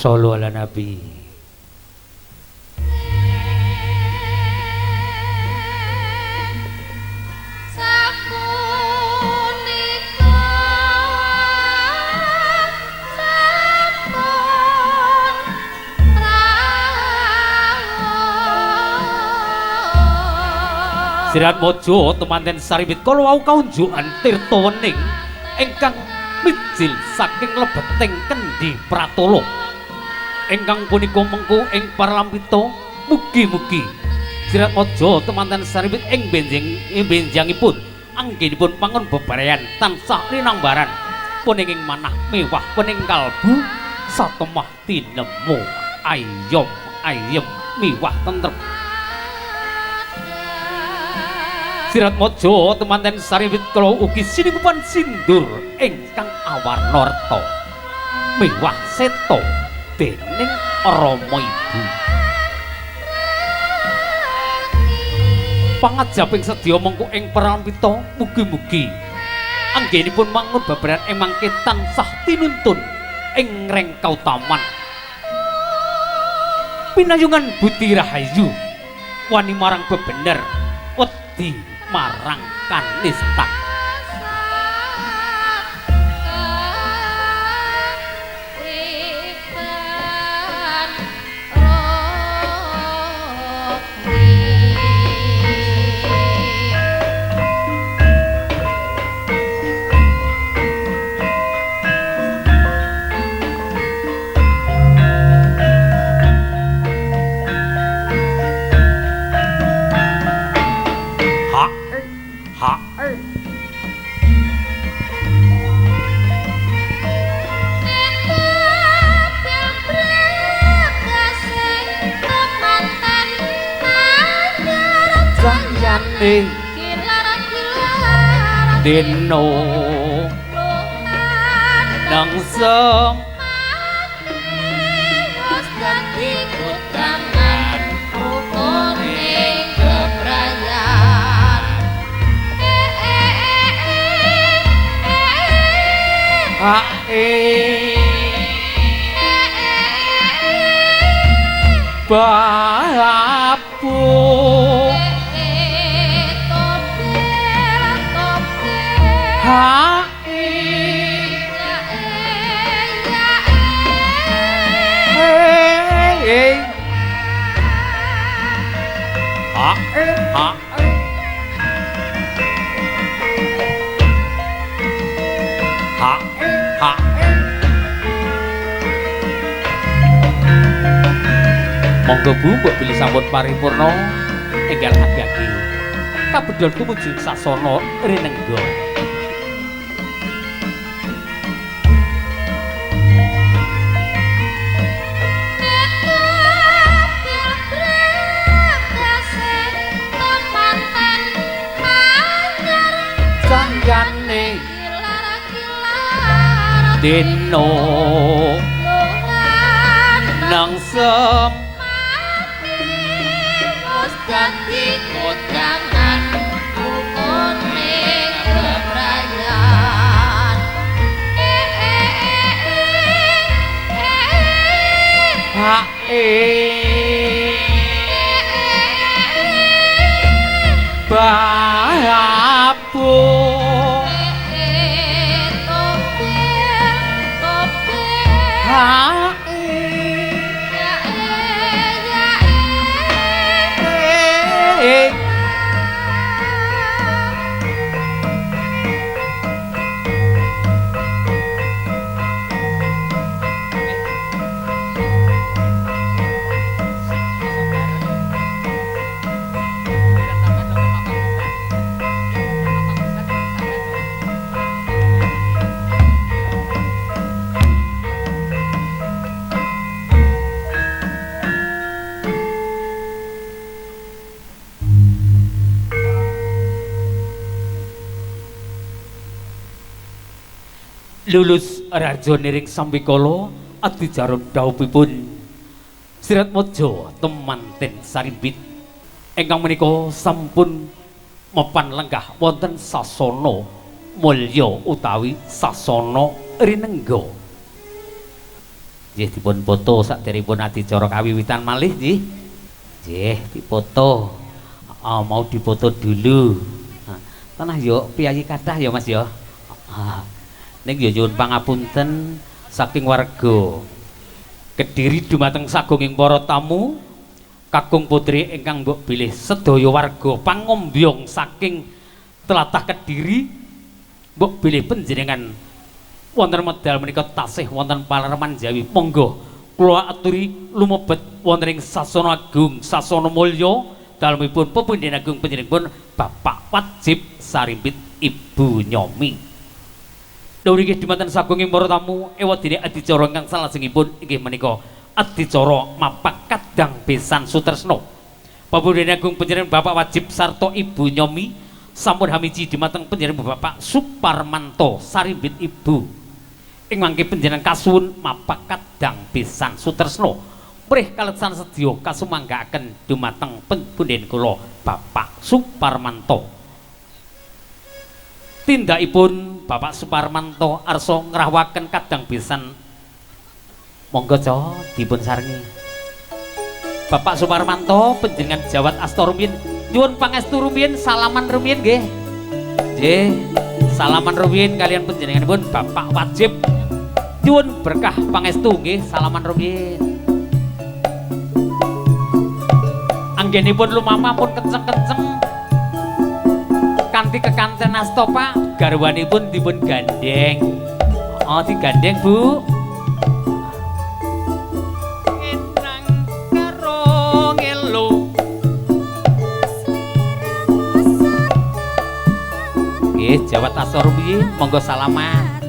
Shollu ala Nabi. Sirat Mojo temanten saribit kala wau kaunjukan tirta wening ingkang mijil saking lebeting Kendi Pratala. Ingkang punika mengku ing Paralampita mugi-mugi Sirat Mojo temanten saribit ing benjangipun anggenipun pangun bebareyan tansah linambaran puninging manah mewah puning kalbu satemah tinemu ayem mewah tentrem. Sirat Mojo temanten saribit kala ugi siningkupan sindur ingkang awarna reta mewah seta dening Rama Ibu. Pangajaping sedya mengko ing Paralampita mugi-mugi anggenipun mangun babaran ing mangke tansah tinuntun ing reng kautaman pinayungan budi rahayu wani marang bebener wedi marang kanista. Dino nang sem ganti kutangan kuning kebrayan bapu monggo Bu mbok bilih sampun paripurna enggal agi-agi kabedol tumuju sasana rinengga. Dino nang sem ganti kutangan kuning kebrayan bapu lulus raja niring sambikala adijaron dhawuhipun Sirat Mojo temanten saribit ingkang menika sampun mapan lenggah wonten sasana mulya utawi sasana rinengga. Nggih dipun foto saderengipun adicara kawiwitan malih nggih. Nggih dipoto. Mau dipoto dulu. Tanah yo piyayi kathah ya Mas ya. Ning yo nyuwun pangapunten saking warga Kediri dumateng sagunging para tamu kakung putri ingkang mbok bilih sedaya warga pangombyong saking tlatah Kediri mbok bilih panjenengan wonten medal menika tasih wonten palerman Jawi. Monggo kula aturi lumebet wonten ing sasana agung sasana mulya dalemipun pepundhen agung panjenenganipun Bapak Wajib Sarimpit Ibu Nyomi. Dawuh inggih dumateng sagunging para tamu ewadene adicara ingkang salajengipun inggih menika adicara mapak kadang besan sutresna. Pepundhen agung panjenengan Bapak Wajib sarta Ibu Nyomi sampun hamiji dumateng panjenengan Bapak Suparmanto Sarimbit Ibu. Ing mangke panjenengan kasuwun mapak kadang besan sutresna. Prih kaletsan sedya kasumanggaaken dumateng pepundhen kula Bapak Suparmanto. Tindakipun Bapak Suparmanto arsa ngrawuhaken kadang besan. Monggo Ca dipun sarengi. Bapak Suparmanto panjenengan jawat asta rumiyin nyuwun pangestu rumiyin salaman rumiyin nggih. Nggih, salaman rumiyin kalian panjenenganipun Bapak Wajib. Nyuwun berkah pangestu nggih, salaman rumiyin. Anggenipun lumama pun kenceng-kenceng kanthi kekanten asta Pak, garwanipun dipun gandeng. Oh, digandeng Bu. Enang karo ngelu. Nggih, jawat asta rumiyin, monggo salaman.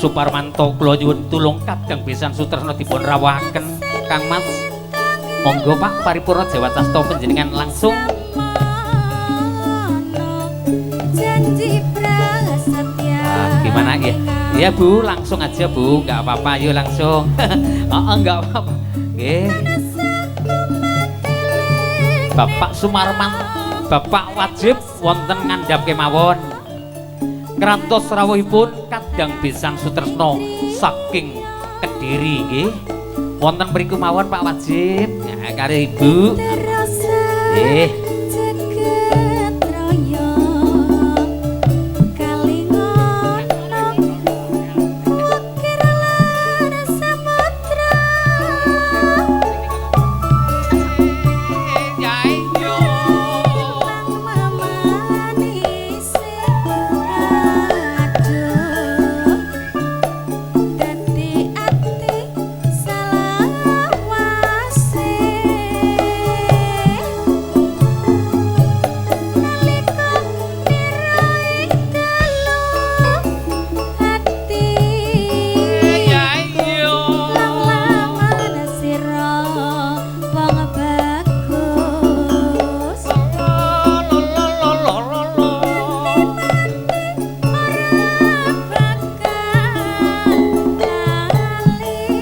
Suparmanto kula nyuwun tulung kadang besan sutresna dipun rawuhaken Kang Mas. Monggo Pak paripurna jawat asta panjenengan langsung. Gimana ya? Iya Bu, langsung aja Bu, nggak apa-apa, yuk langsung. Nggak apa-apa. Nggih. Bapak Sumarman, Bapak Wajib wonten ngandhap kemawon. Krantos rawuhipun kadang besan sutresna saking Kediri nggih. Wonten mriku mawon Pak Wajib. Ya karo Ibu. Nggih.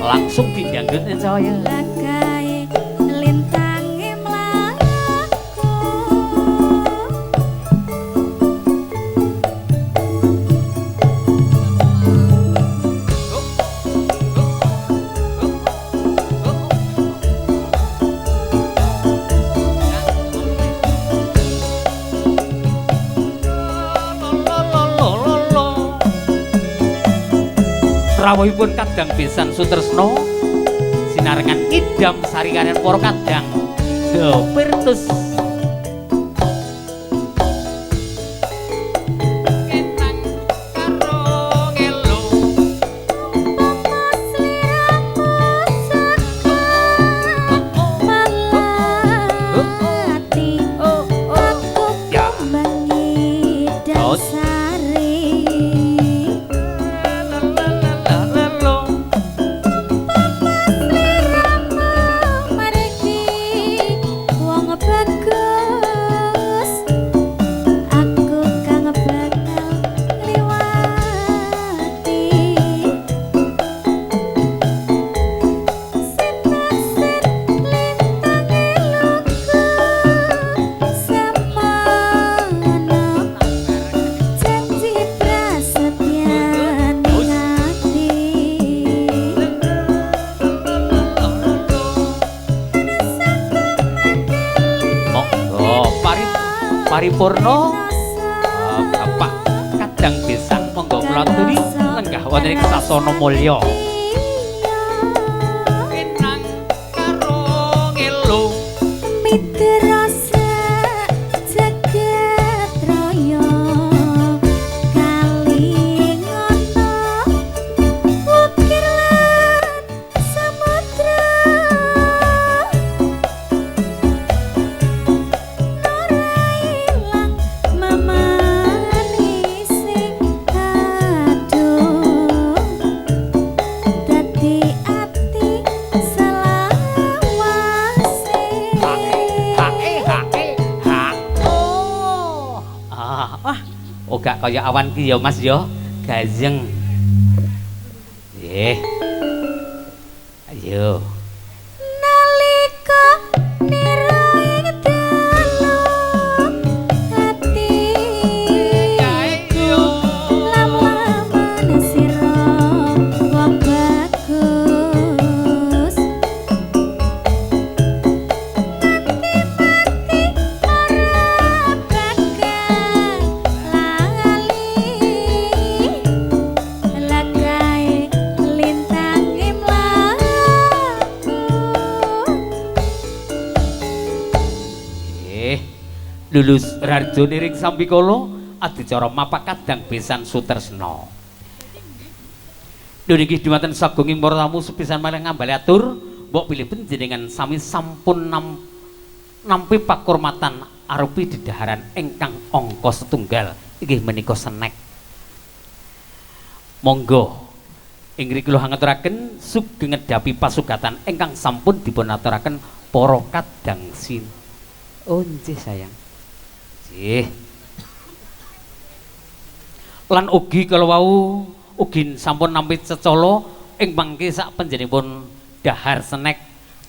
Langsung didangdut saya. Rawuhipun kadang besan sutresna sinarengan idam saringaning para kadang Dopertus. But paripurna Bapak Kadang Besang monggo kula aturi lenggah wonten ing sasana mulya enang karo ngelo mitrasa jagat raya kalingono ukir lan samudra norailang mamanise aduh dadi ati selawase Gak kaya awan ki ya Mas ya gajeng ayo nalika nira ing dalu ati lam-laman sira wong bagus nganti mati ora bakal lali lagae lintang imlaku lulus Rarjo niring Sambikala adicara mapak Kadang Besan Sutresna lho niki dumateng sagunging para tamu sepisan malih ngambali atur mbok pilih panjenengan sami sampun nampi pakurmatan arupi dedaharan ingkang angka setunggal inggih menika senek monggo ing mriki kula ngaturaken sugeng ngedhapi pasugatan ingkang sampun dipun aturaken para kadang sin oh nggih sayang nggih lan ugi kalau wau ugi sampun nampi cecala ing mangke sak panjenenganipun dahar senek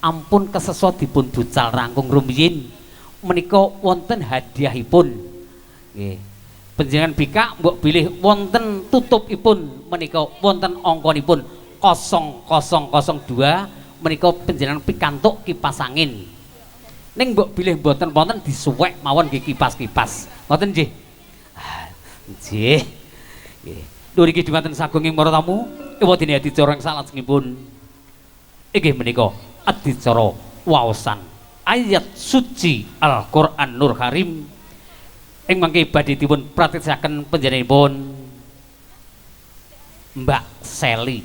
ampun kesesa dipun bucal rangkung rumiyin menika wonten hadiahipun nggih panjenengan bikak mbok bilih wonten tutupipun menika wonten angkanipun 0002 menika panjenengan pikantuk kipas angin ning mbok bilih mboten wonten disuwek mawon nggih kipas-kipas ngoten nggih nggih nggih lho niki dumateng sagunging para tamu ewadene adicara ing salajengipun inggih menika adicara waosan ayat suci Al-Qur'an Nur Karim ing mangke badhe dipun praktesaken panjenenganipun Mbak Seli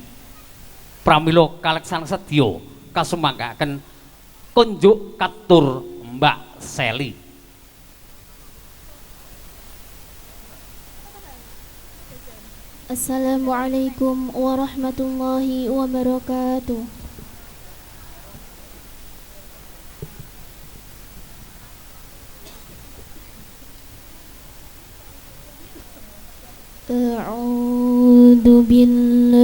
pramila kaleksan sedya kasumangkaken kunjuk katur Mbak Seli Assalamualaikum warahmatullahi wabarakatuh. A'udzu billahi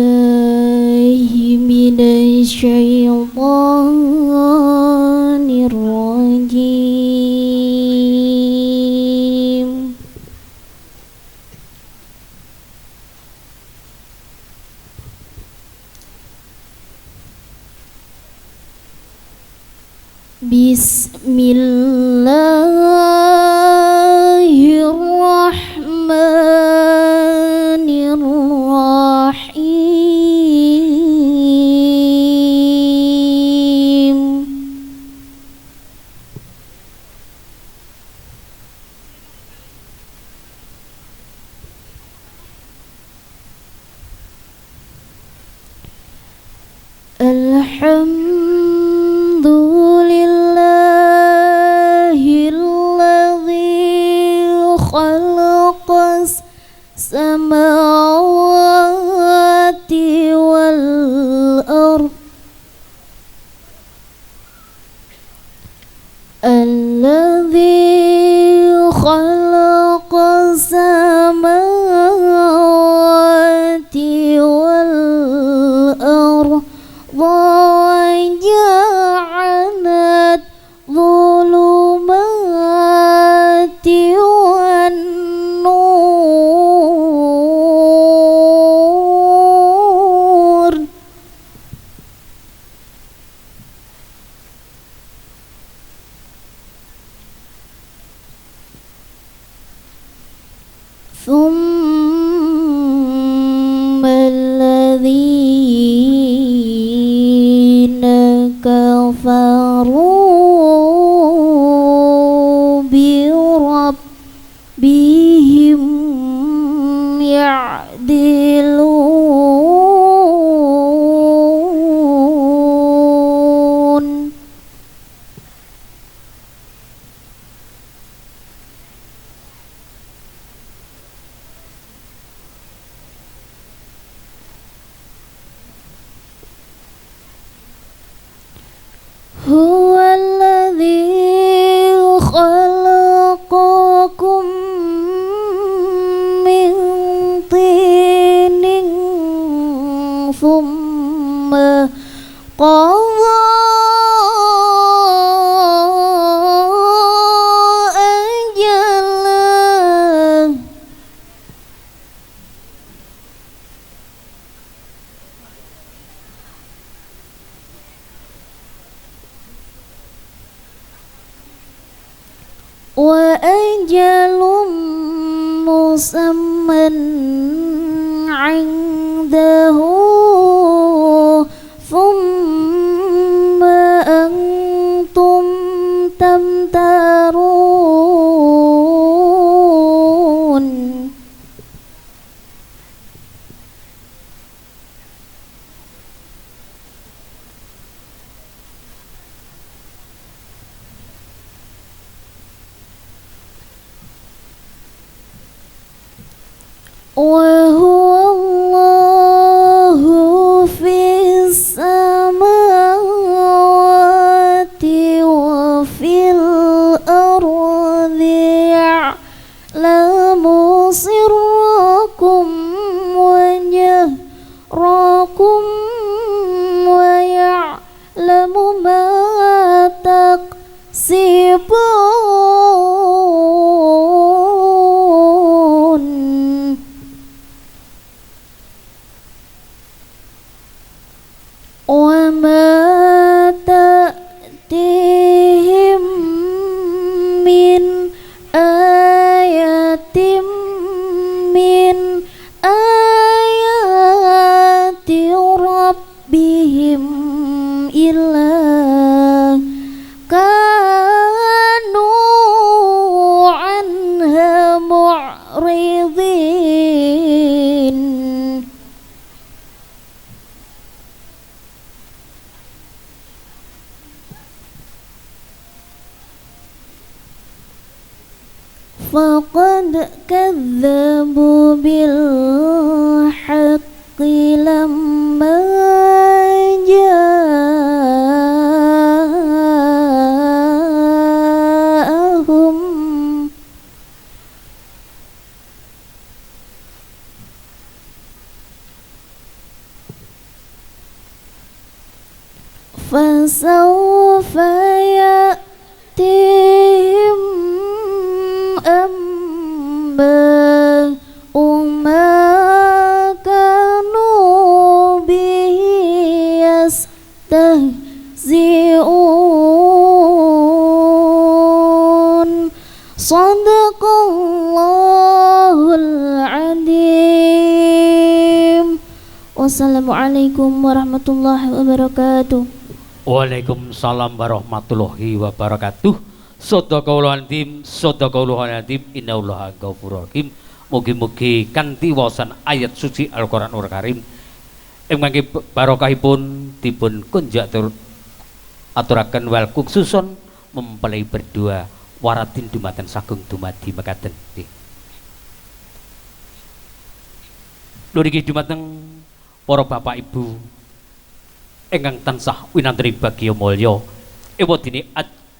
minasy syaithanir rajim. Bismillahirrahmanirrahim. Alhamdulillahilladzi khalaqas samawati wal ardh alladzi khalaqas samawati wal ardh وجعلت ظلمات والنور ثم الذين كفروا بربهم يعدلون هو الذي خلقكم من طين ثم قضى أجلا وأجل مسمى عنده ثم أنتم تمترون وهو الله في السماوات وفي الأرض يعلم سركم وجهركم ويعلم ما تكسبون وما تأتيهم من آية من آيات ربهم إلا كانوا عنها معرضين فقد كذبوا بالحق لما جاءهم فسوف يأتيهم أنباء ما كانوا به يستهزئون صدق الله العظيم wassalamualaikum warahmatullahi wabarakatuh. Waalaikumsalam warahmatullahi wabarakatuh. Sadaqallahul azim, innallaha ghafurur rahim. Mugi-mugi kanthi waosan ayat suci Al-Qur'anul Karim ing mangke barokahipun dipun kunjak aturaken wal khususon mempelai berdua waratin dumaten sagung dumadi mekaten nggih. Lho niki dumateng para bapak ibu ingkang tansah winantri bagya mulya ewa dene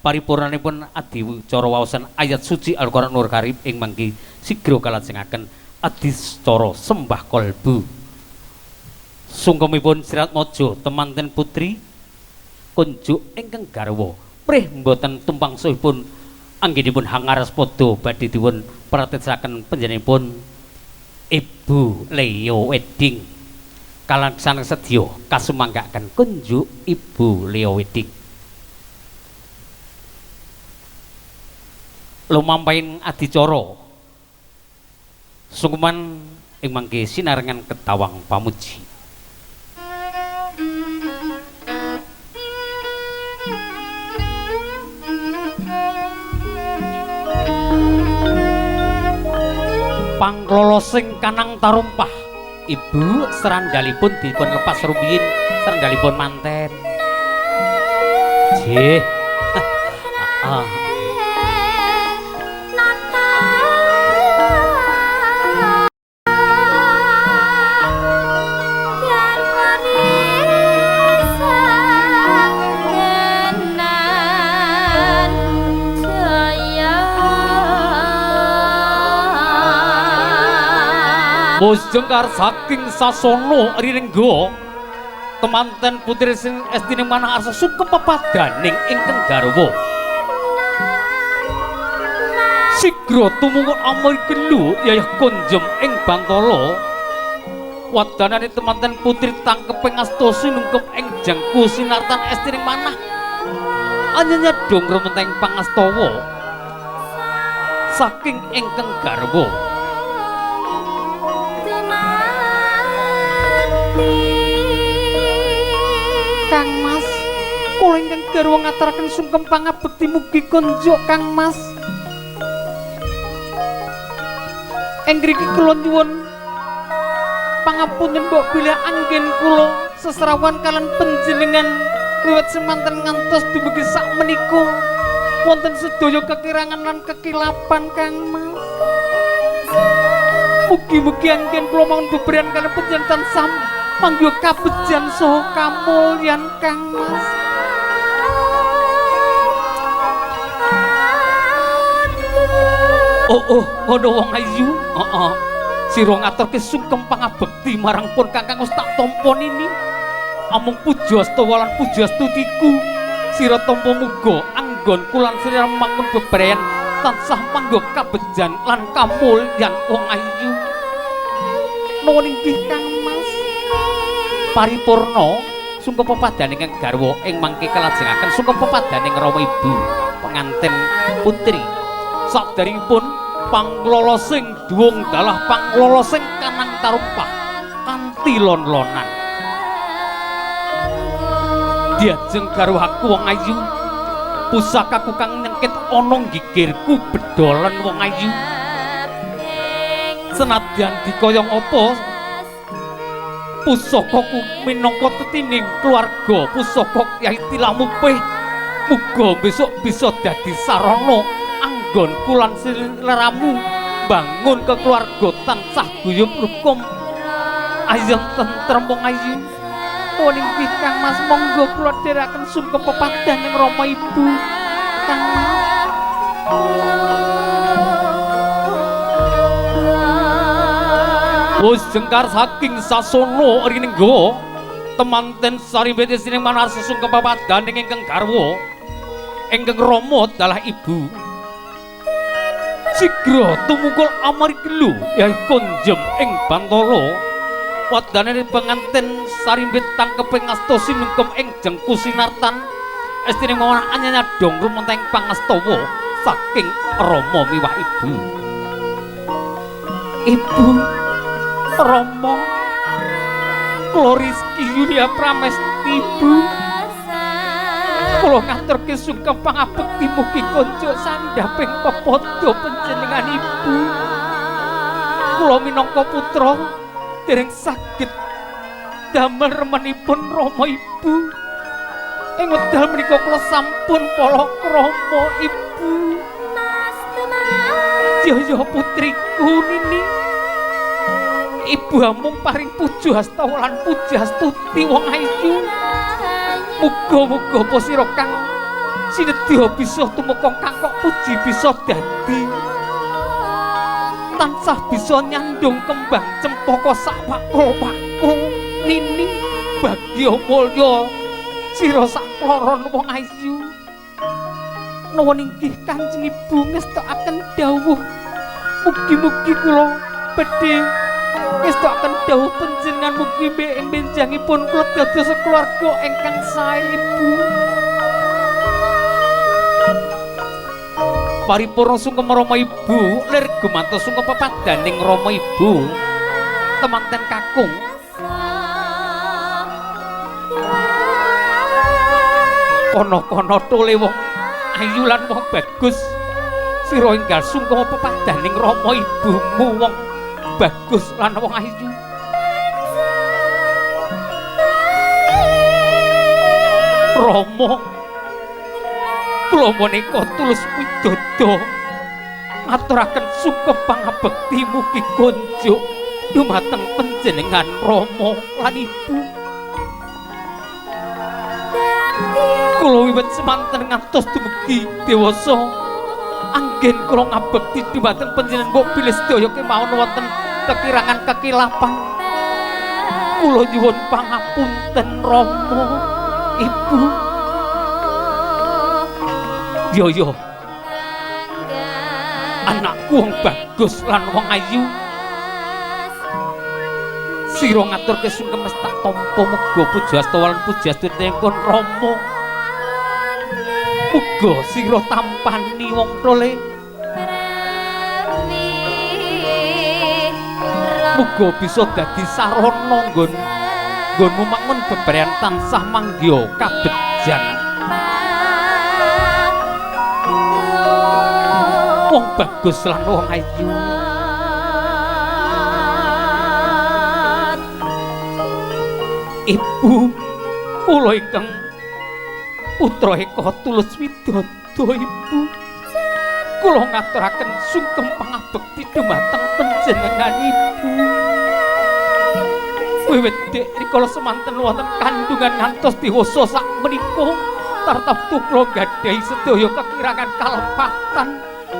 paripurnanipun adicara waosan ayat suci Al-Qur'anul Karim ing mangke sigra kalajengaken adicara sembah kolbu sungkemipun sirat maja temanten putri kunjuk ingkang garwa prih mboten tumpang suhipun anggenipun hangaras padha badhe dipun pratesaken panjenenganipun Ibu Leo Wedding kalaksanan sedya kasumanggaken kunjuk Ibu Leo Wedding lumampahin adicara Sungguman ing mangke sinarengan ketawang pamuji. Pangklolo sing kanang tarumpah, Ibu serandalipun dipun lepas rumiyin, serandalipun manten. Jih. Bos jengkar saking sasono rirenggo temanten putri sing estine manah arsa sugeng pepadaning ingkang garwa sigra tumungkul amri gelu yayah konjem ing Bantala wadanane temanten putri tangkeping asta sinungkep ing jangku sinartan estine manah anyanya dong rumenteng pangastawa saking ingkang garwa. Kang Mas, kula ingkang garwa ngaturaken sungkem pangabekti mugi konjuk Kang Mas. Engriki kula nyuwun pangapunten mbok bilih anggen kula seserawan kalian panjenengan wiwit semanten ngantos dumugi sak menika wonten sedaya kekirangan lan kekilapan Kang Mas. Mugi-mugi anggen kula mawon beberan kalian panjenengan tansah mangga kabejan saha kamulyan Kang Mas. Ngono wong ayu. Heeh. Sira ngaturke sungkem pangabekti marang pun Kakang wis tak tampa nini. Amung pujasta lan pujastutiku sira tampa muga anggonku lan sira mangun beberan tansah mangga kabejan lan kamulyan wong ayu. Nuwun inggih Kang Mas. Paripurna sungkem pepadaning ingkang garwa ing mangke kalajengaken sungkem pepadaning Rama Ibu penganten putri sakderengipun panglolo sing duwung dalah panglolo sing kanang tarumpah kanthi lon-lonan diajeng garwaku wong ayu pusakaku kang nyengkit ana gigirku bedolen wong ayu senadyan dikayong apa pusakaku minangka tetining keluarga pusaka Kyai Tilamupih muga besok bisa dadi sarana anggonku lan sliramu bangun kekeluarga tansah guyub rukun ayem tentrem wong ayu. Nuwun inggih Kang Mas, monggo kula dherekaken sungkem pepadaning Rama Ibu Kang Mas. Wis jengkar saking sasono rinengga temanten saribete sining manar sesungkem pepadaning ingkang garwa ingkang Rama dalah Ibu sigra tumungkul amari gelu yaiku konjem ing Bantala wadanane penganten sarimbit tangkeping asta sinungkem ing jengku sinartan estine mawana anyanya dong rumenteng pangastawa saking Rama miwah Ibu. Ibu Rama kula Rizky Yulia Pramesti Ibu kula ngaturke sungkem pangabekti mugi konjuk sandhaping pepodo panjenengan Ibu. Kula minangka putra dereng saged damel remenipun Rama Ibu. Ing wekdal menika kula sampun palakrama Ibu. Jaya putriku nini Ibu amung paring pujasta lan pujastuti wong ayu. Muga-muga apa sira kang sinedya bisa tumeka kangkok puji bisa dadi tansah bisa nyandung kembang cempaka sak wakul-wakul nini bagya mulya sira sak kloron wong ayu. Nuwun inggih Kanjeng Ibu ngestakaken dawuh mugi-mugi kula badhe ngestakaken dawuh panjenengan mugi ing benjangipun kula dados keluarga ingkang sae Ibu. Paripurna sungkem Rama Ibu lir gumantos sungkem pepadaning Rama Ibu temanten kakung kono-kono tole wong ayu lan wong bagus sira enggal sungkem pepadaning Rama Ibumu wong bagus lan wong ayu Rama kula menika tulus widodo ngaturaken sungkem pangabekti mugi konjuk dumateng panjenengan Rama lan Ibu. Kula wiwit semanten ngantos dumugi dewasa anggen kula ngabekti dumateng panjenengan mbok bilih sedaya kemawon wonten kekirangan kekilapan. Kula nyuwun pangapunten Rama Ibu. Yo anakku wong bagus lan wong ayu sira ngaturke sungkem tak tampa muga pujastu lan pujastutipun Rama muga sira tampani wong tole muga bisa dadi sarana nggonmu mangun beberan tansah manggya kabejan wong bagus lan wong ayu. Ibu, kula ingkang putra eka tulus widodo Ibu. Kula ngaturaken sungkem pangabekti dumateng panjenengan Ibu. Wiwit rikala semanten wonten kandungan ngantos dewasa sakmenika tartamtu kula gadhahi sedaya kekirangan kalepatan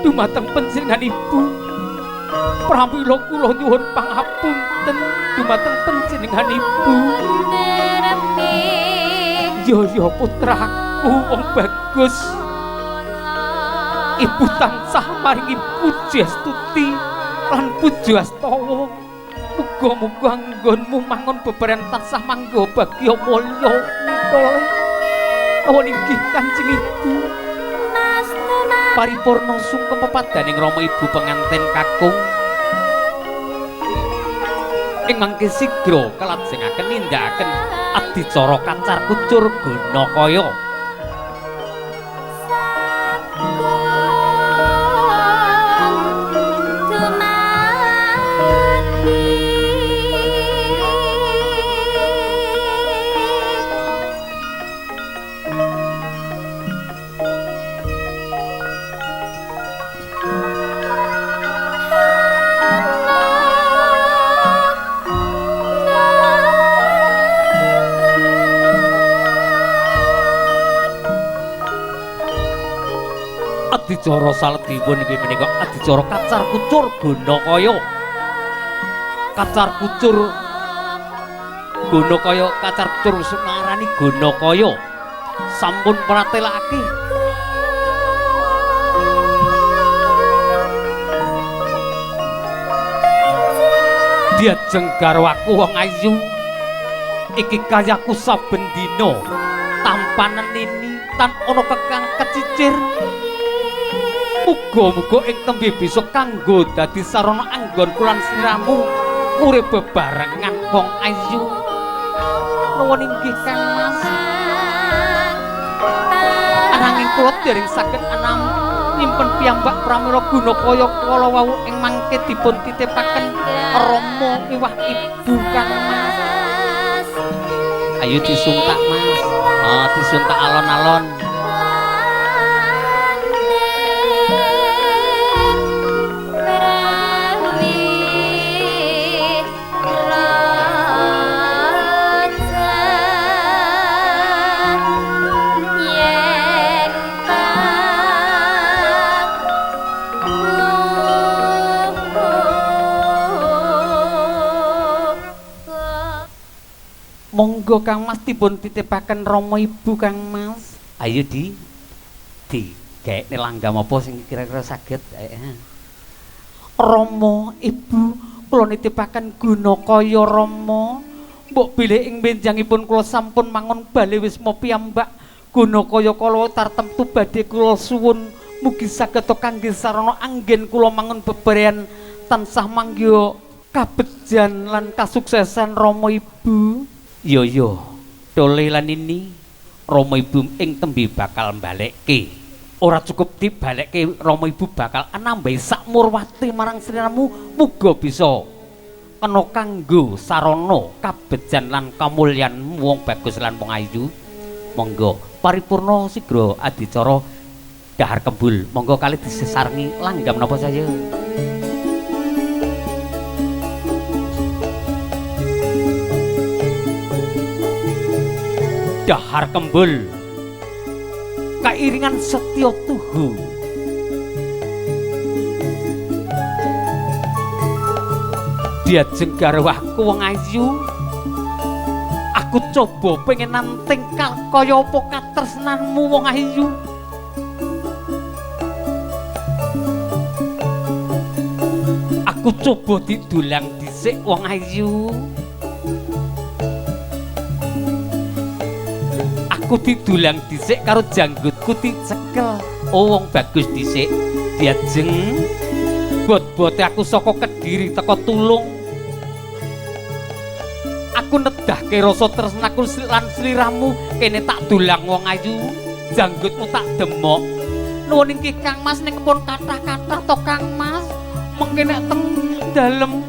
dumateng panjenengan Ibu. Pramila kula nyuwun pangapunten dumateng panjenengan Ibu. Ya putraku wong bagus. Ibu tansah maringi pujastuti lan pujastawa. Muga-muga anggonmu mangun beberan tansah mangga bagya mulya nitole. Awon inggih Kanjeng Ibu. Paripurna sungkem pepadaning Rama Ibu penganten kakung ing mangke sigra kalajengaken nindakaken adicara kacar kucur Gunakaya. Adicara saledipun inggih menika adicara kacar kucur Gunakaya. Kacar kucur Gunakaya, kacar kucur sunarani Gunakaya sampun pratelake. Diajeng garwaku wong ayu iki kayaku saben dina tampanen ini tan ana kekang kecicir. Muga-muga ing tembe bisa kanggo dadi sarana anggon kulan sliramu urip bebarengan wong ayu. Nuwun inggih Kang Mas. Ananging kula dereng saged anam nyimpen piyambak pramila Gunakaya kala wau ing mangke dipun titipaken Rama miwah Ibu Kang Mas. Ayo disuntak Mas. Oh, disuntak alon-alon. Monggo Kang Mas dipun titipaken Rama Ibu Kang Mas. Ayo di gaekne langgam apa sing kira-kira saged. Rama Ibu kula nitipaken Gunakaya Rama. Mbok bilih ing benjangipun kula sampun mangun bali wisma piyambak Gunakaya kala tartemtu badhe kula suwun mugi saged kangge sarana anggen kula mangun beberean tansah manggya kabejan lan kasuksesan Rama Ibu. Iya Dole lan ini Rama Ibu ing tembe bakal balekke. Ora cukup dibalekke, Rama Ibu bakal nambahi sak murwate marang sliramu, muga bisa kena kanggo sarana kabejan lan kamulyan wong bagus lan wong ayu. Monggo paripurna sigra adicara Dahar Kembul. Monggo kali disesarengi langgam napa saya. Dahar Kembul kairingan Setya Tuhu diajeng garwaku wong ayu. Aku coba pengen nanting kaya apa katresnanmu wong ayu. Aku coba didulang dhisik wong ayu. Aku didulang dhisik karo janggutku dicekel. Oh wong bagus dhisik. Diajeng bot-bote aku saka Kediri teko Tulung. Aku nedahke rasa tresnaku lan sliramu kene tak dulang wong ayu. Janggutmu tak demok. Nuwun inggih Kang Mas ning pun kathah-kathah to Kang Mas. Mengke nek teng dalem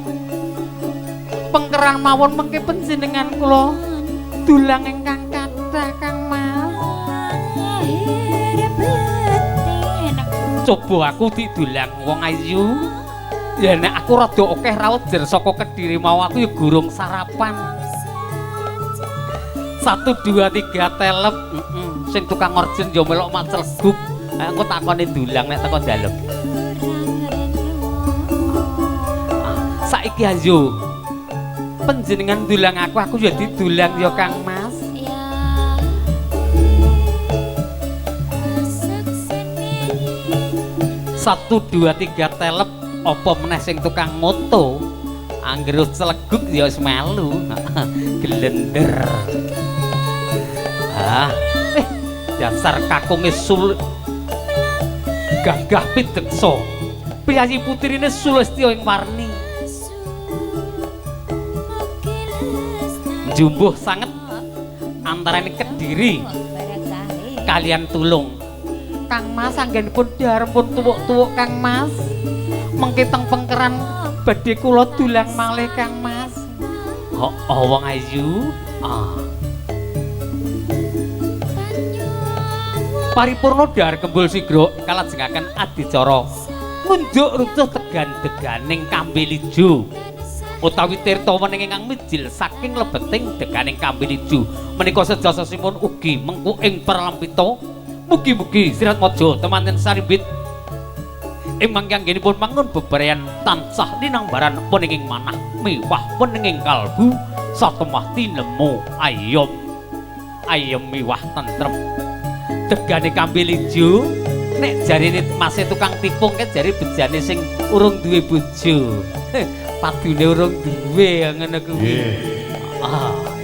pengkeran mawon mengke panjenengan kula dulang ingkang kathah Kang Mas. Coba aku didulang wong ayu. Ya nek aku rada akeh raut jer saka Kediri mau aku ya gurung sarapan. 1 2 3 telep. Sing tukang orjen ya melok macleguk. Aku takone dulang nek teko dalem. Saiki ayo panjenengan dulang aku ya didulang ya Kang Mas. 1 2 3 telep apa meneh sing tukang moto anggere celeguk ya wis melu. Glender. Dasar kakunge gagah pideksa. Priyayi putrine Sulistya ing warni. Jumbuh sanget antarane Kediri kalian Tulung. Kang Mas anggenipun dahar pun tuwuk-tuwuk Kang Mas. Mengke teng pengkeran badhe kula dulang malih Kang Mas. Wong ayu. Paripurna Dahar Kembul sigra kalajengaken adicara ngunjuk rucuh tegan-deganing Kambil Ijo utawi tirta wening ingkang mijil saking lebeting deganing Kambil Ijo menika sejososipun ugi mengku ing Perlampita. Mugi-mugi Sirat Maja temanten sarimbit ing mangkanggenipun mangun beberean tansah linambaran puninging manah mewah puninging kalbu satemah tinemu ayem mewah tentrem. Degane Kambil Ijo nek jarine Mase tukang tipung ke jari bejane sing urung duwe bojo. Padune urung duwe ngono kuwi.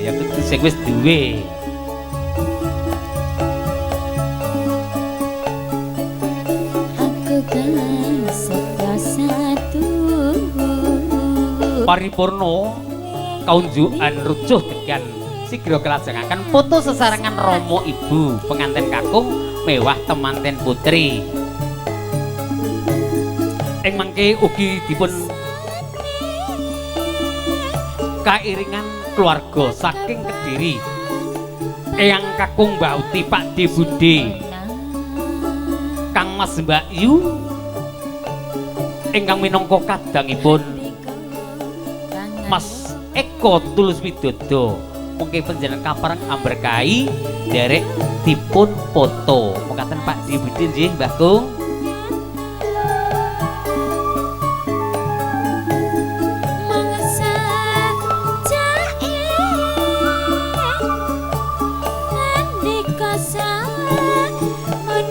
Ya kudu sing wis duwe. Aku kan Setya satu. Paripurna kaunjukan rucuh degan sigra kelajengaken foto sesarengan Rama Ibu pengantin kakung mewah temanten putri. Ing mangke ugi dipun kairingan keluarga saking Kediri. Eyang kakung Mbak Uti Pak De Bude. Kang Mas Mbak Yu ingkang minangka kadangipun Mas Eko Tulus Widodo. Mungkin panjenengan kapareng amberkahi derek dipun foto. Mekaten Pak De Bude nggih Mbah Kung.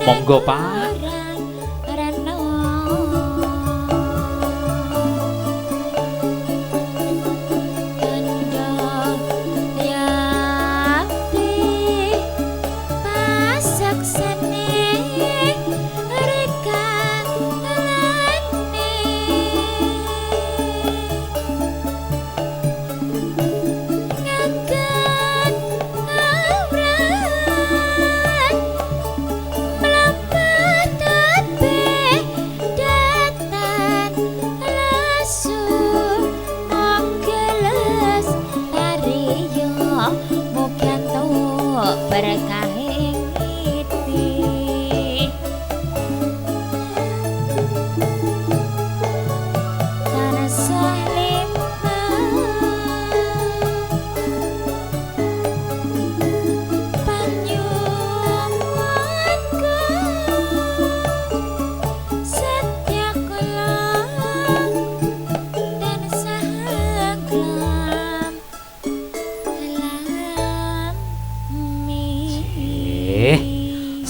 Monggo Pak.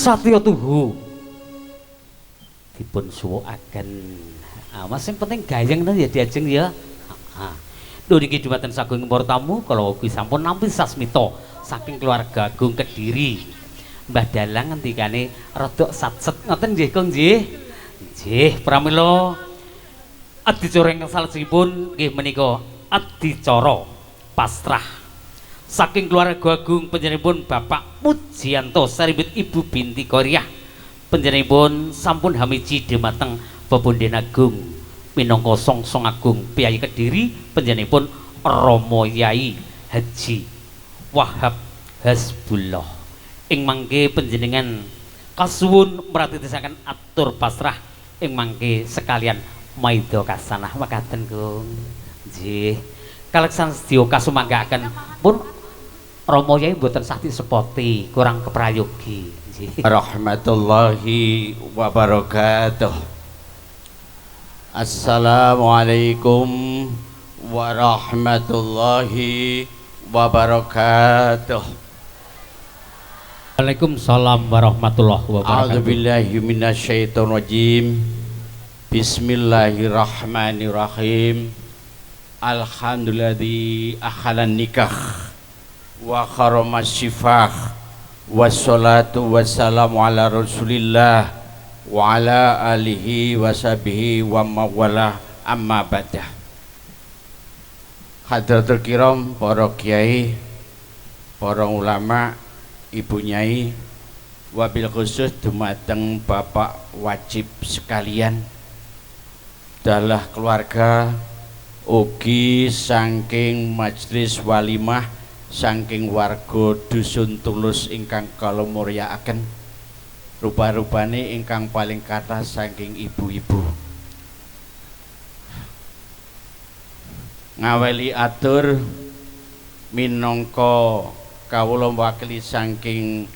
Satya tuhu dipun suwukaken. Mas sing penting gayeng ya diajeng ya. Lho niki dumateng sagung para tamu kala ugi sampun nampi sasmita saking keluarga Agung Kediri. Mbah Dalang ngendikane rada satset ngoten nggih Kang nggih. Nggih, pramila adicara ingkang salajengipun nggih menika adicara pasrah saking keluarga Agung panjenenganipun Bapak Mujianto saribut Ibu Binti Koryah panjenenganipun sampun hamiji dhumateng Pepundhen Agung minangka Songsong Agung Piyai Kediri panjenenganipun Rama Yai Haji Wahab Hasbullah ing mangke panjenengan kasuwun mratitisaken atur pasrah ing mangke sekalian maida kasanah makaten Gung. Nggih. Kaleksan sedya kasumanggaaken pun Rama Yai mboten sah disepoti kurang keprayogi. Nggih. Rahmatullahi wabarakatuh. Assalamualaikum warahmatullahi wabarakatuh. Waalaikumsalam warahmatullahi wabarakatuh. A'udzubillahi minasyaitonirrajim. Bismillahirrahmanirrahim. Alhamdulilladzi akhalan nikah wa kharamas syifah wassalatu wassalamu ala rasulillah wa ala alihi wa sahbihi wa mawala amma ba'dah. Hadratul kiram, para kiai, para ulama, ibu nyai, wabil khusus dumateng bapak wajib sekalian, dalah keluarga ugi saking majelis walimah saking warga dusun Tulus ingkang kala muryakaken, rupa-rupane ingkang paling kathah saking ibu-ibu. Ngaweli atur minangka kawula wakili saking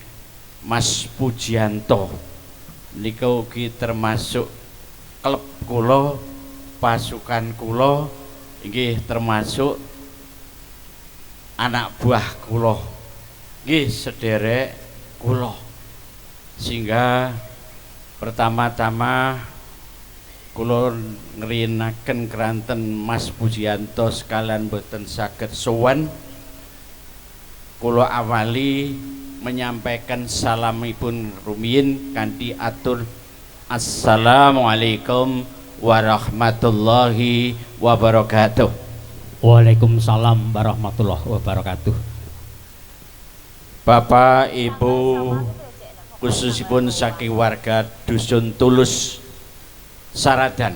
Mas Pujianto nika ugi termasuk klub kula, pasukan kula, inggih termasuk anak buah kula, nggih sederek kula. Sehingga pertama-tama kula ngriyinaken keranten Mas Pujianto sekalian boten saged sowan, kula awali menyampaikan salamipun rumiyin kanthi atur assalamualaikum warahmatullahi wabarakatuh. Waalaikumsalam warahmatullahi wabarakatuh. Bapak Ibu khususipun saking warga dusun Tulus Saradan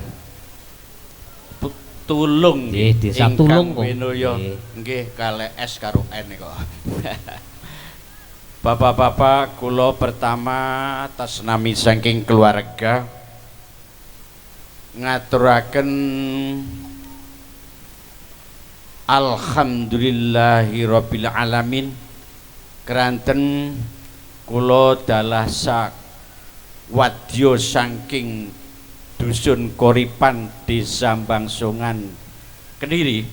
Tulung nggih desa Tulung kok. Nggih kalih S karo N kok. Bapak-bapak kula pertama atas nami saking keluarga ngaturaken alhamdulillahirabbil alamin keranten kula dalah sak wadya saking dusun Koripan Desa Bangsungan Kediri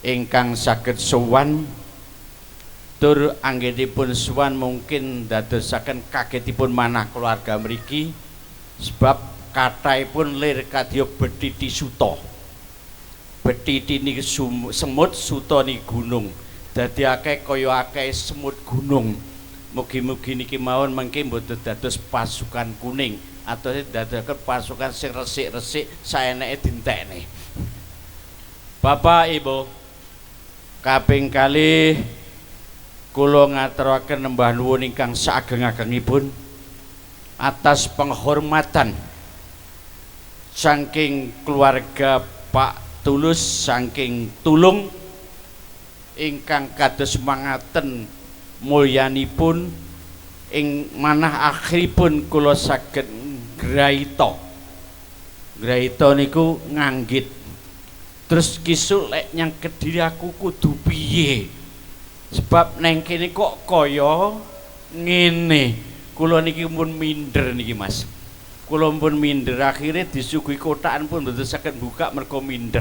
ingkang saged sowan tur anggenipun sowan mungkin dadosaken kagetipun manah keluarga mriki sebab kathahipun lir kadya Betiti Suta. Betiti niki semut, suta niki gunung. Dadi akeh kaya akeh semut gunung. Mugi-mugi niki mawon mengke mboten dados pasukan kuning atau dadosaken pasukan sing resik-resik saeneke dintekne. Bapak Ibu, kaping kalih kula ngaturaken nembah nuwun ingkang saageng-agengipun atas penghormatan saking keluarga Pak Tulus saking Tulung ingkang kados mangaten mulyanipun ing manah akhiripun kula saged graita. Graita niku nganggit. Terus kisuk lek nyang Kediri aku kudu piye? Sebab neng kene kok kaya ngene. Kula niki pun minder niki Mas. Kula pun minder akhirnya disuguhi kotakan pun mboten saged buka mergo minder.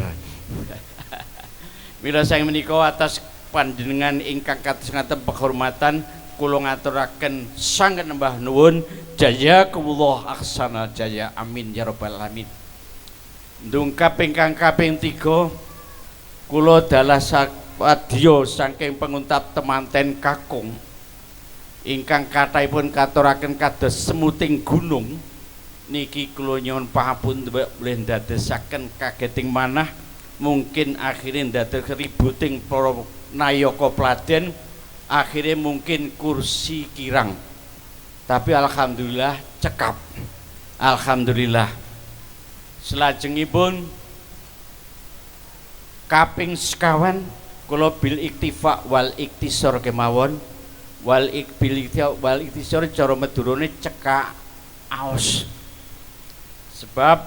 Mila sang menika atas panjenengan ingkang kados ngaten penghormatan kula ngaturaken sanget nembah nuwun jazakumullah ahsanal jaya amin ya rabbal alamin. Ndungkap ingkang kaping 3 kula dalah sawadya saking penguntap temanten kakung ingkang kathahipun katuraken kados semuting gunung niki kula nyuwun pangapunten boleh ndadosaken kageting manah mungkin akhirnya ndados ributing para nayaka pladen akhirnya mungkin kursi kirang tapi alhamdulillah cekap alhamdulillah. Selajengipun kaping sekawan kula bil iktifa wal iktisor kemawon wal iktisor cara medurone cekak aos sebab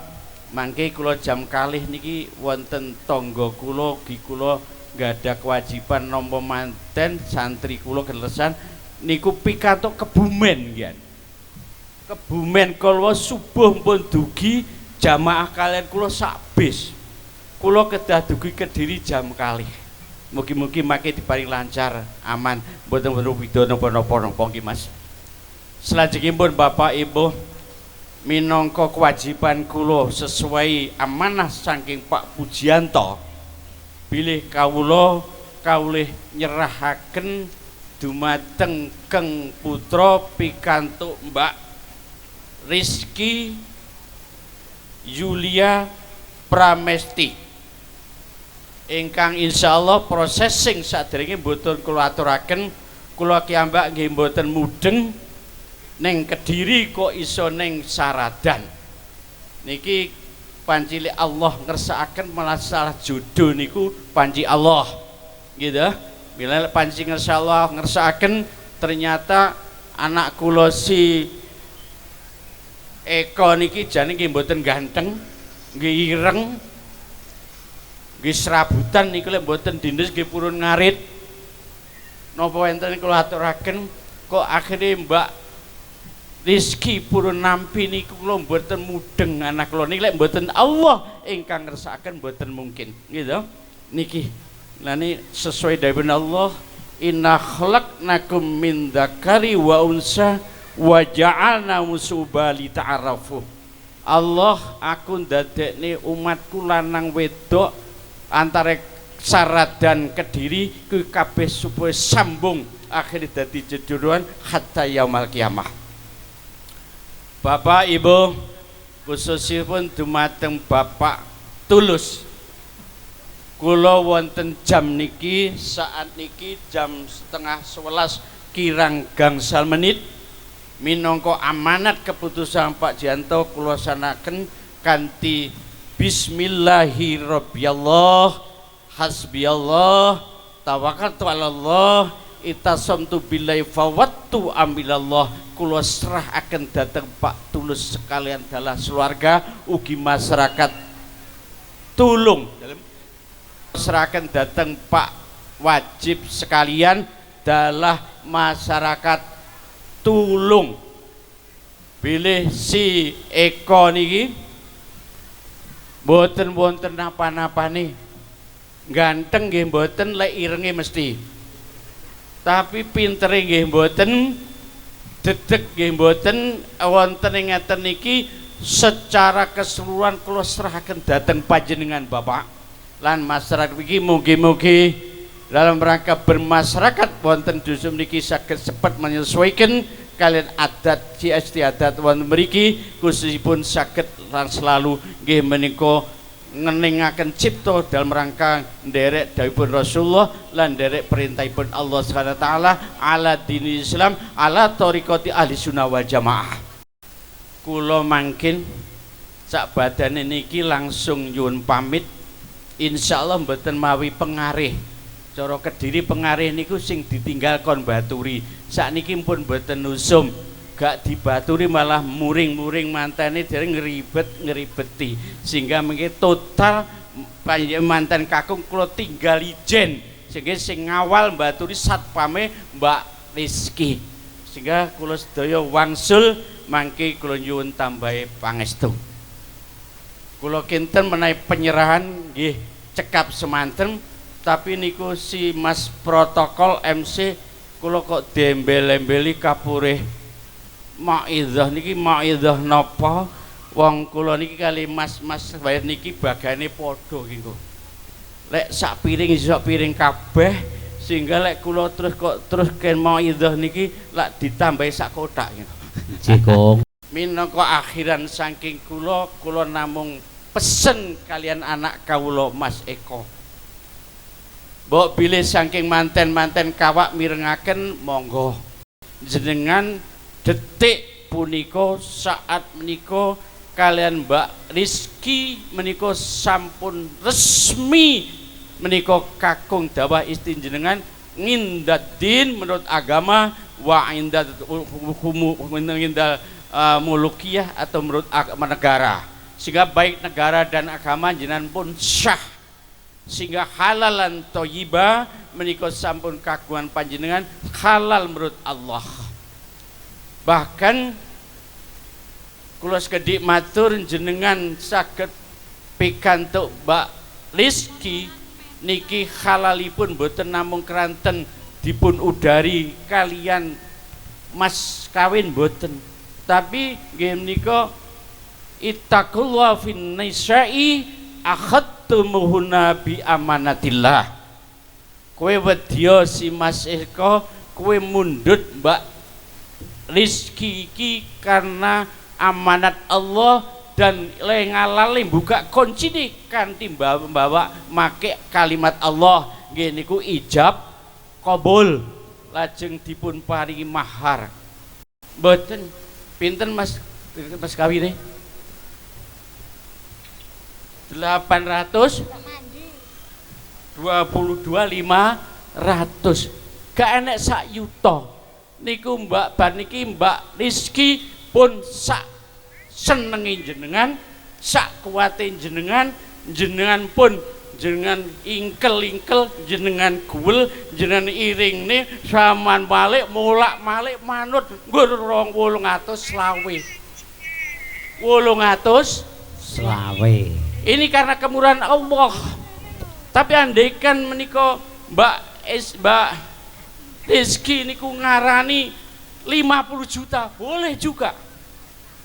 mangke kula jam kalih niki wonten tangga kula ugi kula nggada kewajiban nampa manten santri kula gelesan niku pikantuk Kebumen nggih. Kebumen kala subuh pun dugi jamaah kalian kula sak bis. Kula kedah dugi Kediri jam kalih. Mugi-mugi mangke diparing lancar, aman, mboten widha napa-napa nggih Mas. Selajengipun Bapak Ibu minangka kewajiban kula sesuai amanah saking Pak Pujianto bilih kawula kawulih nyerahaken dumateng Keng putra pikantuk Mbak Rizky Yulia Pramesti ingkang insyaallah processing sadèrèngé mboten kula aturaken kula kiambak nggih mboten mudeng ning Kediri kok iso ning Saradan niki pancili Allah ngersakaken masalah jodoh niku panci Allah gitu bila panci Allah ngersakaken ternyata anak kula si Eko niki jane nggih mboten ganteng, nggih ireng, nggih serabutan niku lek mboten dindes nggih purun ngarit. Napa enten kula aturaken kok akhire Mbak Rizky purun nampi niku kula mboten mudeng anak kula niki lek mboten Allah ingkang ngersakaken mboten mungkin, gitu. Niki lani sesuai dawuh Allah, inna khalaqnakum min dzakari wa unsa wa ja'alna musubali ta'arafu. Allah aku ndadekne umatku lanang wedok antara Saradan Kediri kuwi kabeh supaya sambung akhir dadi jejodohan hatta yaumul kiamah. Bapak Ibu khususipun dumateng Bapak Tulus kula wonten jam niki saat niki jam 10:30 kirang gangsal menit minangka amanat keputusan Pak Janto kula sanaken kanthi bismillahirrahmanirrahim hasbiyallah tawakkaltu 'alallah itasamtu billahi fawattu amilallah kula serahaken dhateng Pak Tulus sekalian dalah keluarga ugi masyarakat tulung serahkan dhateng Pak wajib sekalian dalah masyarakat tulung pilih si Eko niki mboten wonten napa-napane ganteng nggih mboten lek irenge mesti tapi pintere nggih mboten dedeg nggih mboten wonten ing ngeten niki secara keseluruhan kula serahaken dhateng panjenengan Bapak lan masyarakat iki mugi-mugi dalam rangka bermasyarakat wonten dusun niki saged sepet menyesuaikan kalian adat istiadat wonten mriki khususipun saged lan selalu nggih menika ngeningaken cipta dalam rangka nderek dawuhipun Rasulullah lan nderek perintahipun Allah Subhanahu wa taala ala dinil Islam ala thariqati ahli sunnah wal jamaah. Kula mangkin sak badane niki langsung nyuwun pamit insyaallah mboten mawi pengarih. Cara Kediri pengarih niku sing ditinggal kon baturi. Sakniki pun mboten nusum, gak dibaturi malah muring-muring mantene dereng ngeribeti. Sehingga mengki total mantan kakung kula tinggal ijen. Sehingga sing ngawal baturi satpame Mbak Rizky. Sehingga kula sedaya wangsul mangke kula nyuwun tambahi pangestu. Kula kinten menawi penyerahan nggih cekap semanten tapi niku si Mas protokol MC kula kok diembel-embeli kapurih ma'idzah niki ma'idzah napa? Wong kula niki kali mas-mas bayar niki bagane padha nggih. Lek sak piring kabeh sehingga lek kula terus ken ma'idzah niki lak ditambahi sak kotak nggih. Nggih, Kong. Minangka akhiran saking kula namung pesen kalian anak kawula Mas Eko. Mbok bilih saking manten-manten kawak mirengaken monggo. Jenengan detik punika saat menika kalian Mbak Rizky menika sampun resmi menika kakung dawah istri jenengan ngindadin menurut agama wa indad mulukiyah atau menurut agama negara, sehingga baik negara dan agama jenengan pun syah, sehingga halalan thayyibah menika sampun kagungan panjenengan halal menurut Allah. Bahkan kula sekedhik matur jenengan saged pikantuk Mbak Rizky niki halalipun boten namung keranten dipun udari kalian mas kawin boten, tapi nggih menika ittaqullah fin nisa'i akhadtumuhunna bi amanatillah. Kowe wedya si Mas Eko, kowe mundut Mbak Rizky iki karena amanat Allah dan ngalale buka kunci nih kanthi membawa make kalimat Allah nggih niku ijab qabul lajeng dipun paringi mahar. Mboten pinten Mas kawine? 822.500 gak enek sak yuta niku Mbak bar niki Mbak Rizky pun sak senengi jenengan, sak kuate jenengan, jenengan pun jenengan ingkel-ingkel, jenengan guel, jenengan iring nih saman balik mulak malik manut nggur 820. Ini karena kemurahan Allah. Tapi andaikan menika Mbak Rizky niku ngarani 50 juta boleh juga,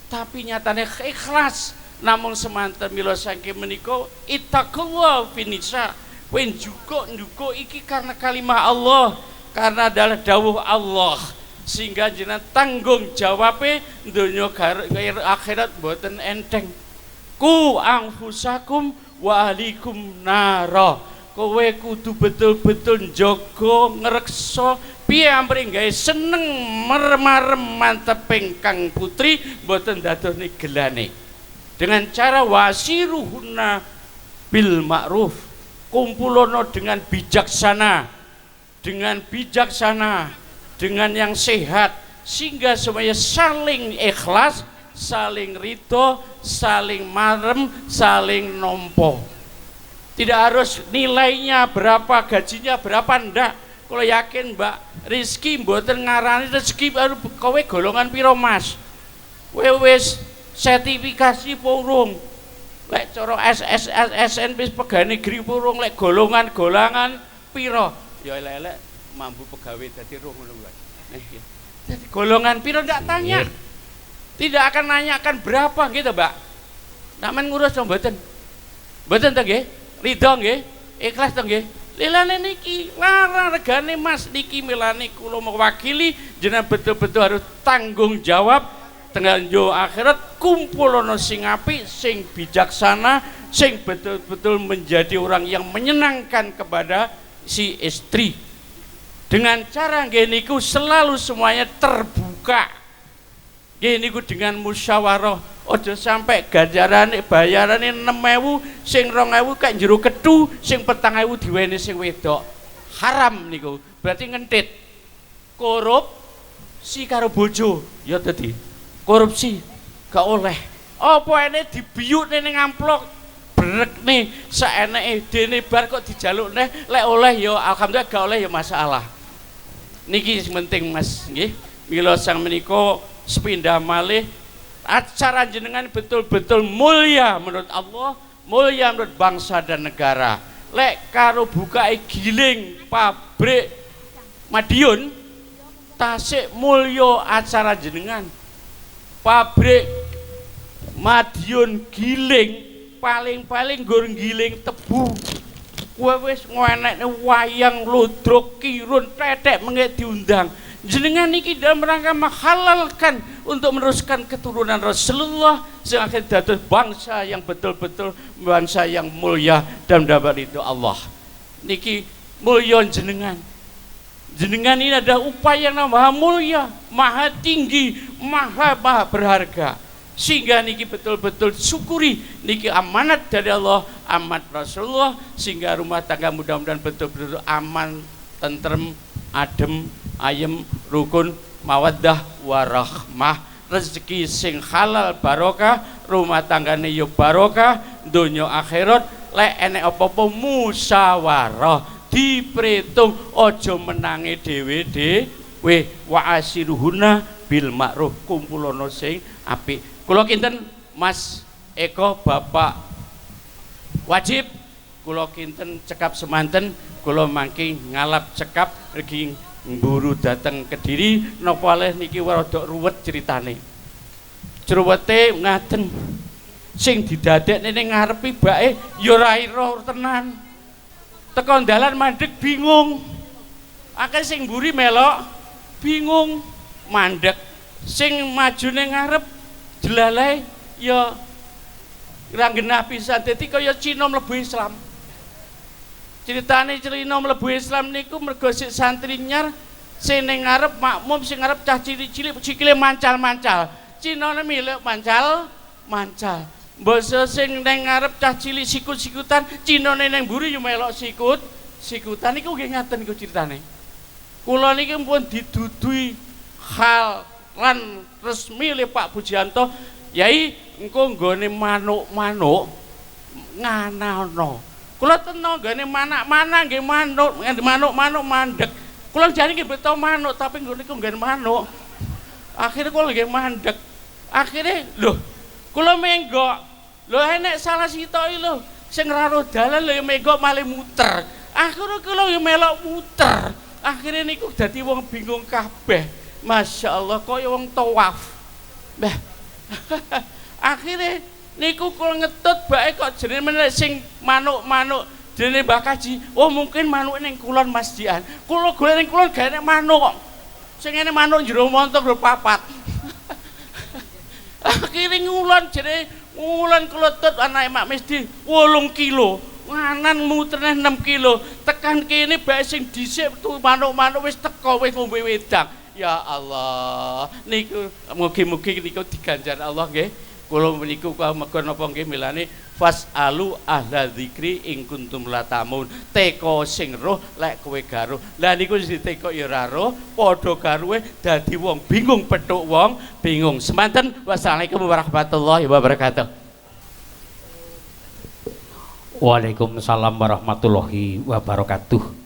tapi nyatanya ikhlas. Namun semanten mila saking menika ittaqullah finisa wen juga iki karena kalimah Allah, karena adalah dawuh Allah, sehingga jenengan tanggung jawabe donya akhirat boten enteng. Ku anfusakum wa ahlikum nara. Kowe kudu betul-betul njaga ngreksa piye amrih gawe seneng merem-merem manteping kang putri mboten dadosne gelane. Dengan cara wasiruhunna bil ma'ruf, kumpulono dengan bijaksana, dengan yang sehat, sehingga semuanya saling ikhlas, saling ridho, saling marem, saling nompo. Tidak harus nilainya berapa, gajinya berapa, ndak. Kalau yakin Mbak Rizky mboten ngarani rezeki baru kowe golongan piro Mas? Kowe wis sertifikasi purung. Lek cara SSN wis pegawai negeri purung, lek golongan piro? Ya elek-elek mampu pegawai dadi roh ngono kuwi. Jadi golongan piro ndak tanya. Tidak akan nanyakan berapa gitu, Mbak. Sampeyan ngurus to mboten? Mboten to nggih? Ridho nggih? Ikhlas to nggih? Lilane niki larang regane Mas niki milane kula mewakili jenengan betul-betul harus tanggung jawab tengah yo akhirat kumpulono sing apik, sing bijaksana, sing betul-betul menjadi orang yang menyenangkan kepada si istri. Dengan cara nggih niku selalu semuanya terbuka. Nggih niku dengan musyawarah. Ojo sampai ganjarane bayarane 6.000, sing 2.000 kak jero ketu, sing 4.000 diwene sing wedok. Haram niku. Berarti ngentit. Korupsi karo bojo, ya dadi korupsi gak oleh. Apa ene dibiyukne ning amplok brekne saeneke dene bar kok dijalukne lek oleh ya alhamdulillah, gak oleh ya masalah. Niki penting Mas nggih. Mila sang menika sepindah malih acara jenengan betul-betul mulia menurut Allah, mulia menurut bangsa dan negara. Lek karo buka giling pabrik Madiun tasik mulya acara jenengan. Pabrik Madiun Giling paling-paling nggur giling tebu. Kowe wis ngenekne wayang ludruk kirun tetek mengke diundang. Jenengan iki dalam rangka menghalalkan untuk meneruskan keturunan Rasulullah sing akan dados bangsa yang betul-betul bangsa yang mulia dan dapat itu Allah. Niki mulya jenengan. Jenengan ini ada upaya yang maha mulia, maha tinggi, maha berharga. Sehingga niki betul-betul syukuri niki amanat dari Allah, amanat Rasulullah, sehingga rumah tangga mudah-mudahan betul-betul aman, tentrem, adem, ayem, rukun, mawaddah, warahmah, rezeki sing halal barokah, rumah tanggane yo barokah, donya akhirat, lek enek apa-apa musyawarah, dipretung, ojo menangi dhewe-dhewe, wa asiruhuna bil ma'ruf, kumpulono sing apik. Kula kinten Mas Eko Bapak Wajib, kula kinten cekap semanten, kula mangke ngalap cekap regi mburu dateng Kediri napa oleh niki rada ruwet ceritane. Ruwete ngaten. Sing didadekne ning ngarepe bake ya ora ira tenan. Teko dalan mandeg bingung. Akeh sing mburi melok bingung mandeg. Sing maju ning ngarep jelalahe ya ora genah pisan dadi kaya Cina mlebu Islam. Ceritane Cina mlebu Islam niku mergo sik santri nyar sing ning ngarep makmum sing ngarep cah cilik-cilik sikile mancal-mancal. Cinane milik mancal-mancal. Mbok sing ning ngarep cah cilik sikut-sikutan, Cinane ning mburi yo melok sikutan niku nggih ngaten niku ceritane. Kula niki pun didudui hal lan resmi oleh Pak Pujianto, Yai engko nggone manuk-manuk nganano. Kula teno nggone manak-manak nggih manuk mandeg. Kula jane nggih beto manuk tapi nggone niku nggone manuk. Akhire kula nggih mandeg. Akhire lho kula menggok. Lho enek salah sitoki lho sing raruh dalan lho menggok malih muter. Akhire kula yo melok muter. Akhire niku dadi wong bingung kabeh. Masya Allah kaya wong tawaf. Mbah. Akhire niku kula ngetut bake kok jenenge menek sing manuk-manuk jenenge Mbah Kaji. Oh mungkin manuk ning kulon Mas Jian. Kula golek ning kulon gak enek manuk kok. Sing enek manuk jero montok lho papat. Akhire ngulon jenenge ngulon kula tut anake Mak Misdi 8 kilo. Nganan muternya 6 kilo. Tekan kene bae sing dhisik tu manuk-manuk wis teko wis ngombe wedang. Ya Allah, niku mugi-mugi niku diganjar Allah nggih. Kula meniku muga napa nggih milane fasalu ahla dzikri in kuntum la tamun. Teko sing roh lek kowe garuh. Lah niku diteko ya ora roh, padha garuhe dadi wong bingung petuk wong bingung. Semanten wassalamualaikum warahmatullahi wabarakatuh. Waalaikumsalam warahmatullahi wabarakatuh.